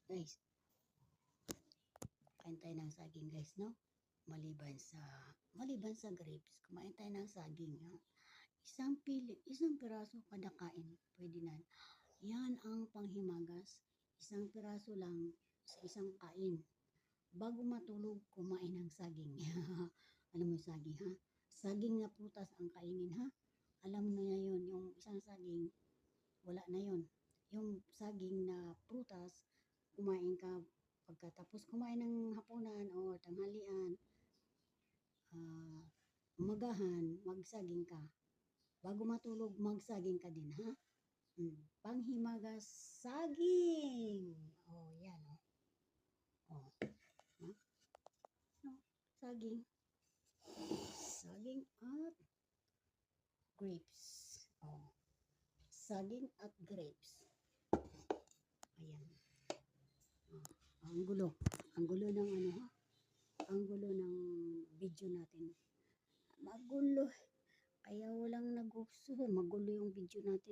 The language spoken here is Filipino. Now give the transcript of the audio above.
Guys, kain tayo ng saging guys, no? Maliban sa grapes, kumain tayo ng saging. No? Isang piraso kada kain, pwede na. Yan ang panghimagas. Isang piraso lang sa isang kain. Bago matulog, kumain ng saging. Alam mo yung saging, ha? Saging na prutas ang kainin, ha? Alam mo na yun, yung isang saging, wala na yun. Yung saging na prutas, kumain ka pagkatapos kumain ng hapunan o tanghalian, umagahan, magsaging ka. Bago matulog, magsaging ka din, ha? Panghimagas saging. Oh, yan, oh. Oh, ha? No, saging. Saging at grapes. Oh, saging at grapes. Ayan. Oh, ang gulo. Ang gulo ng ano, ha? Ang gulo ng video natin. Magulo. Kaya walang nagustuhan. Magulo yung video natin.